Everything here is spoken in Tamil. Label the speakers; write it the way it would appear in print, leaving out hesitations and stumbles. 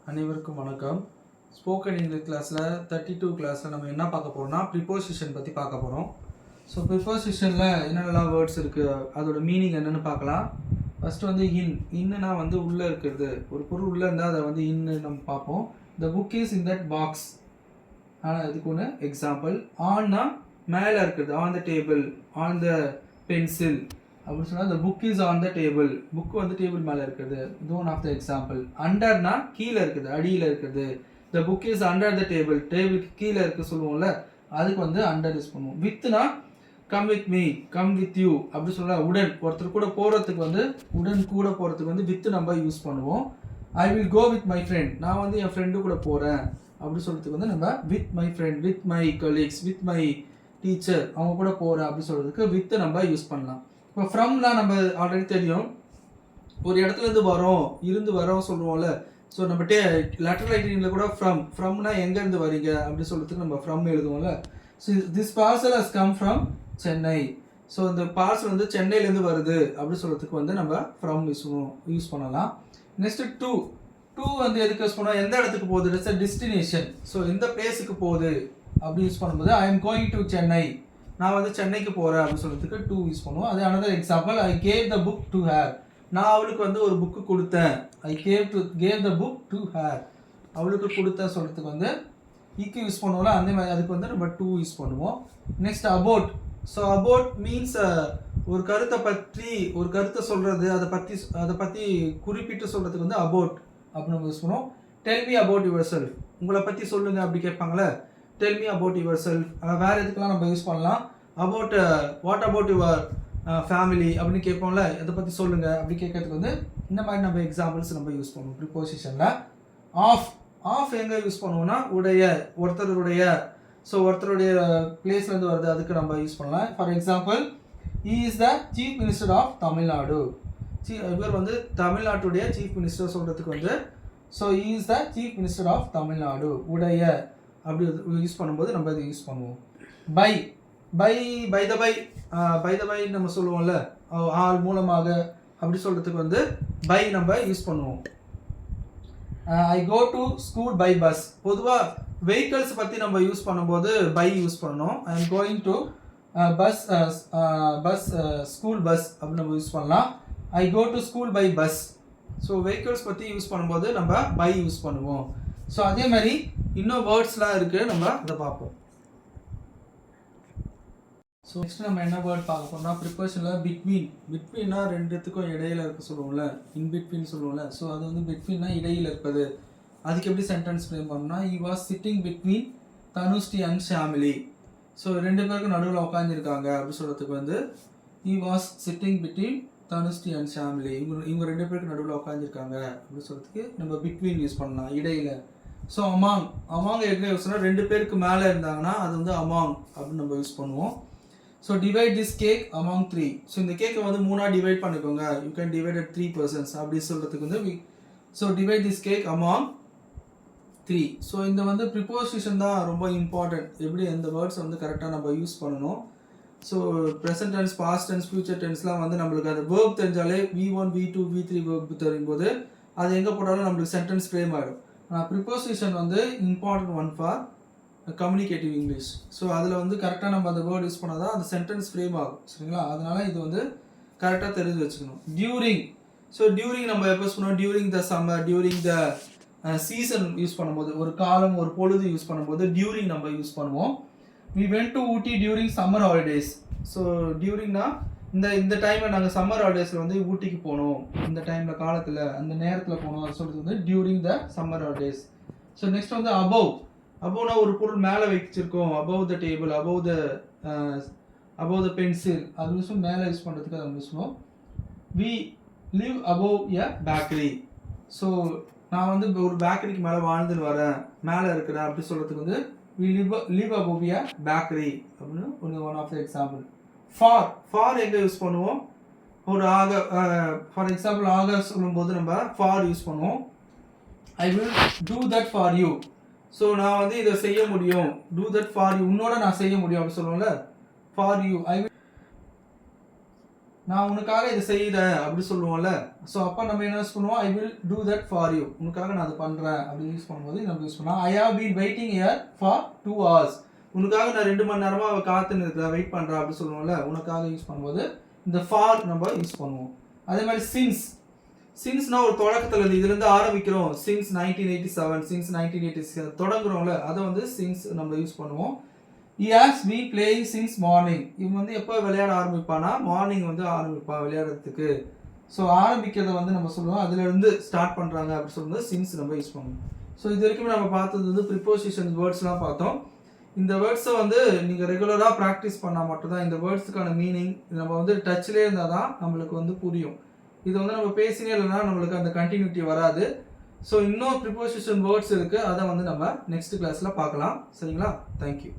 Speaker 1: அனைவருக்கும் வணக்கம். ஸ்போக்கன் இங்கிலீஷ் கிளாஸில் 32 கிளாஸில் நம்ம என்ன பார்க்க போகிறோம்னா ப்ரிப்போசிஷன் பற்றி பார்க்க போகிறோம். ஸோ ப்ரிப்போசிஷனில் என்னென்னலாம் வேர்ட்ஸ் இருக்குது, அதோட மீனிங் என்னென்னு பார்க்கலாம். ஃபஸ்ட்டு வந்து இன்னுனா வந்து உள்ளே இருக்கிறது, ஒரு பொருள் உள்ளே இருந்தால் அதை வந்து இன்னு நம்ம பார்ப்போம். The book is in that box. ஆனால் இதுக்கு ஒன்று எக்ஸாம்பிள். ஆன்னா மேலே இருக்கிறது, on the table, on the pencil அப்படின்னு சொன்னால் the book is on the table, book வந்து டேபிள் மேலே இருக்குது. இது ஒன் ஆஃப் த எக்ஸாம்பிள். அண்டர்னா கீழே இருக்குது, அடியில் இருக்குது. The book is under the table, டேபிளுக்கு கீழே இருக்குது சொல்லுவோம்ல, அதுக்கு வந்து அண்டர் யூஸ் பண்ணுவோம். வித்னா come with me, come with you அப்படி சொல்லலாம். உடன், ஒருத்தர் கூட போகிறதுக்கு வந்து உடன் கூட போகிறதுக்கு வந்து வித் நம்ம யூஸ் பண்ணுவோம். I will go with my friend, நான் வந்து என் ஃப்ரெண்டு கூட போகிறேன் அப்படி சொல்கிறதுக்கு வந்து நம்ம with my friend, with my colleagues, with my teacher, அவங்க கூட போகிறேன் அப்படி சொல்கிறதுக்கு வித் நம்ம யூஸ் பண்ணலாம். இப்போ ஃப்ரம்லாம் நம்ம ஆல்ரெடி தெரியும், ஒரு இடத்துலேருந்து வரோம் சொல்லுவோம்ல. ஸோ நம்ம லெட்டர் ரைட்டிங்கில் கூட ஃப்ரம்னா எங்கேருந்து வரீங்க அப்படி சொல்கிறதுக்கு நம்ம ஃப்ரம் எழுதுவோம்ல. So this parcel has come from Chennai. So இந்த பார்சல் வந்து சென்னையிலேருந்து வருது அப்படி சொல்கிறதுக்கு வந்து நம்ம ஃப்ரம் யூஸ் பண்ணலாம். நெக்ஸ்ட்டு டூ வந்து எதுக்கு யூஸ் பண்ணுவோம், எந்த இடத்துக்கு போகுது, இட்ஸ் அ டெஸ்டினேஷன். ஸோ எந்த பிளேஸுக்கு போகுது அப்படி யூஸ் பண்ணும்போது ஐ எம் கோயிங் டு சென்னை, நான் வந்து சென்னைக்கு போகிறேன் அப்படின்னு சொல்கிறதுக்கு டூ யூஸ் பண்ணுவோம். அது another example. I gave the book to hair, நான் அவளுக்கு வந்து ஒரு புக்கு கொடுத்தேன். I gave the book to hair, அவளுக்கு கொடுத்தேன் சொல்கிறதுக்கு வந்து இக்கு யூஸ் பண்ணுவோம்ல, அந்த மாதிரி அதுக்கு வந்து நம்ம டூ யூஸ் பண்ணுவோம். Next about. So about means ஒரு கருத்தை சொல்கிறது, அதை பற்றி குறிப்பிட்டு சொல்கிறதுக்கு வந்து அபவுட் அப்படின்னு நம்ம யூஸ் பண்ணுவோம். Tell me about yourself, உங்களை பற்றி சொல்லுங்கள் அப்படி கேட்பாங்களே, tell me about yourself. வேறு எதுக்கெல்லாம் நம்ம யூஸ் பண்ணலாம். About what about your family அப்படின்னு கேட்போம்ல, இதை பற்றி சொல்லுங்கள் அப்படி கேட்கறதுக்கு வந்து இந்த மாதிரி நம்ம எக்ஸாம்பிள்ஸ் நம்ம யூஸ் பண்ணுவோம் ப்ரிப்போசிஷனில். ஆஃப் எங்கே யூஸ் பண்ணுவோம்னா ஒருத்தருடைய, ஸோ ஒருத்தருடைய பிளேஸ்லேருந்து வருது, அதுக்கு நம்ம யூஸ் பண்ணலாம். For example, he is the chief minister of Tamil Nadu. இவர் வந்து தமிழ்நாட்டுடைய சீஃப் மினிஸ்டர் சொல்கிறதுக்கு வந்து so he is the chief minister of Tamil Nadu, அப்படி யூஸ் பண்ணும்போது நம்ம இதை யூஸ் பண்ணுவோம். பை த பை நம்ம சொல்லுவோம்ல, ஆள் மூலமாக அப்படி சொல்கிறதுக்கு வந்து பை நம்ம யூஸ் பண்ணுவோம். I go to school by bus. பொதுவாக வெஹிக்கல்ஸ் பற்றி நம்ம யூஸ் பண்ணும்போது பை யூஸ் பண்ணணும். I am going to bus school bus அப்படின்னு நம்ம யூஸ் பண்ணலாம். I go to school by bus. So vehicles பற்றி யூஸ் பண்ணும்போது நம்ம பை யூஸ் பண்ணுவோம். ஸோ அதே மாதிரி இன்னும் வேர்ட்ஸ்லாம் இருக்குது, நம்ம அதை பார்ப்போம். ஸோ நெக்ஸ்ட் நம்ம என்ன வேர்ட் பார்க்க போகிறோம்னா ப்ரிப்போசிஷனில் பிட்வீன்னா ரெண்டுத்துக்கும் இடையில இருக்க சொல்லுவோம்ல, இன்பிட்வீன் சொல்லுவோம்ல. ஸோ அது வந்து பிட்வீன்னா இடையில் இருப்பது. அதுக்கு எப்படி சென்டென்ஸ் ஃப்ரேம் பண்ணோம்னா, he was sitting between Dhanushree and Shamili. So ரெண்டு பேருக்கு நடுவில் உட்காந்துருக்காங்க அப்படி சொல்கிறதுக்கு வந்து he was sitting between Dhanushree and Shamili, இவங்க ரெண்டு பேருக்கு நடுவில் உட்காந்துருக்காங்க அப்படி சொல்கிறதுக்கு நம்ம பிட்வீன் யூஸ் பண்ணலாம், இடையில. ஸோ அமாங் எப்படி யூஸ் பண்ணால் ரெண்டு பேருக்கு மேலே இருந்தாங்கன்னா அது வந்து அமாங் அப்படின்னு நம்ம யூஸ் பண்ணுவோம். So divide this cake among 3. So இந்த கேக்கை வந்து 3 டிவைட் பண்ணிக்கோங்க, you can divide at 3 persons அப்படி சொல்கிறதுக்கு வந்து so divide this cake among 3. So இந்த வந்து ப்ரிப்போசிஷன் தான் ரொம்ப இம்பார்ட்டன்ட், எப்படி இந்த வேர்ட்ஸ் வந்து கரெக்டாக நம்ம யூஸ் பண்ணணும். So present tense, past tense, future டென்ஸ்லாம் வந்து நம்மளுக்கு அந்த வேர்ப் தெரிஞ்சாலே V1 V2 V3 வேர்ப் தெரியும்போது அது எங்கே போட்டாலும் நம்மளுக்கு சென்டென்ஸ் ஃப்ரேம் ஆகிடும். ஆனால் ப்ரிப்போசிஷன் வந்து important one for communicative English. So அதில் வந்து கரெக்டாக நம்ம அந்த வேர்ட் யூஸ் பண்ணால் தான் அந்த சென்டென்ஸ் ஃப்ரேம் ஆகும், சரிங்களா? அதனால் இது வந்து கரெக்டாக தெரிஞ்சு வச்சுக்கணும். டியூரிங். ஸோ டியூரிங் நம்ம எப்போ யூஸ் பண்ணுவோம், during the summer, during the season use பண்ணும்போது, ஒரு காலம் ஒரு பொழுது யூஸ் பண்ணும்போது டியூரிங் நம்ம யூஸ் பண்ணுவோம். we went to Ooty during summer holidays. So டியூரிங்னா இந்த டைமில் நாங்கள் சம்மர் ஹாலிடேஸில் வந்து ஊட்டிக்கு போனோம், இந்த டைமில் காலத்தில் அந்த நேரத்தில் போனோம் அது சொல்கிறது வந்து during the summer holidays. So next வந்து அபவ்னா ஒரு பொருள் மேலே வச்சிருக்கோம், above the table, above the pencil, அது யூஸ் மேலே யூஸ் பண்ணுறதுக்கு அதை யூஸ் பண்ணுவோம். we live above a bakery. So நான் வந்து ஒரு பேக்கரிக்கு மேலே வாழ்ந்துன்னு வரேன், மேலே இருக்கிறேன் அப்படி சொல்கிறதுக்கு வந்து we live above a bakery அப்படின்னு one of the example. For எங்கே யூஸ் பண்ணுவோம், ஒரு ஃபார் எக்ஸாம்பிள் சொல்லும்போது நம்ம ஃபார் யூஸ் பண்ணுவோம். I will do that for you. So நான் வந்து இதை செய்ய முடியும், டூ தட் ஃபார் யூ, உன்னோட நான் செய்ய முடியும் அப்படி சொல்லுவோம்ல, ஃபார் யூ. ஐ வில் நான் உனக்காக இதை செய்கிறேன் அப்படி சொல்லுவோம்ல. ஸோ அப்போ நம்ம என்ன யூஸ் பண்ணுவோம், I will do that for you, உனக்காக நான் அதை பண்ணுறேன் அப்படின்னு யூஸ் பண்ணும்போது நம்ம யூஸ் பண்ணலாம். I have been waiting here for 2 hours, உனக்காக நான் 2 மணி நேரமாக அவள் காத்துன்னு இருக்கிறேன், வெயிட் பண்ணுறேன் அப்படி சொல்லுவோம்ல. உனக்காக யூஸ் பண்ணும்போது இந்த ஃபார் நம்ம யூஸ் பண்ணுவோம். அதே மாதிரி சின்ஸ்னால் ஒரு தொடக்கத்தில் இருந்து இதுலேருந்து ஆரம்பிக்கிறோம். சின்ஸ் 1987, சின்ஸ் 1986 தொடங்குறோம்ல, அதை வந்து சின்ஸ் நம்ம யூஸ் பண்ணுவோம். he has been playing since morning, இவன் வந்து எப்போ விளையாட ஆரம்பிப்பானா, மார்னிங் வந்து ஆரம்பிப்பான் விளையாடுறதுக்கு. ஸோ ஆரம்பிக்கிறத வந்து நம்ம சொல்லுவோம், அதுலேருந்து ஸ்டார்ட் பண்ணுறாங்க அப்படி சொல்லும்போது சின்ஸ் நம்ம யூஸ் பண்ணுவோம். ஸோ இது வரைக்கும் நம்ம பார்த்தது வந்து ப்ரிப்போசிஷன் வேர்ட்ஸ்லாம் பார்த்தோம். இந்த வேர்ட்ஸை வந்து நீங்கள் ரெகுலராக ப்ராக்டிஸ் பண்ணால் மட்டும்தான் இந்த வேர்ட்ஸுக்கான மீனிங் நம்ம வந்து டச்லேயே இருந்தால் தான் நம்மளுக்கு வந்து புரியும். இது வந்து நம்ம பேசினே இல்லைன்னா நம்மளுக்கு அந்த கண்டினியூட்டி வராது. ஸோ இன்னும் ப்ரிப்போசிஷன் வேர்ட்ஸ் இருக்குது, அதை வந்து நம்ம நெக்ஸ்ட் கிளாஸில் பார்க்கலாம். சரிங்களா? தேங்க்யூ.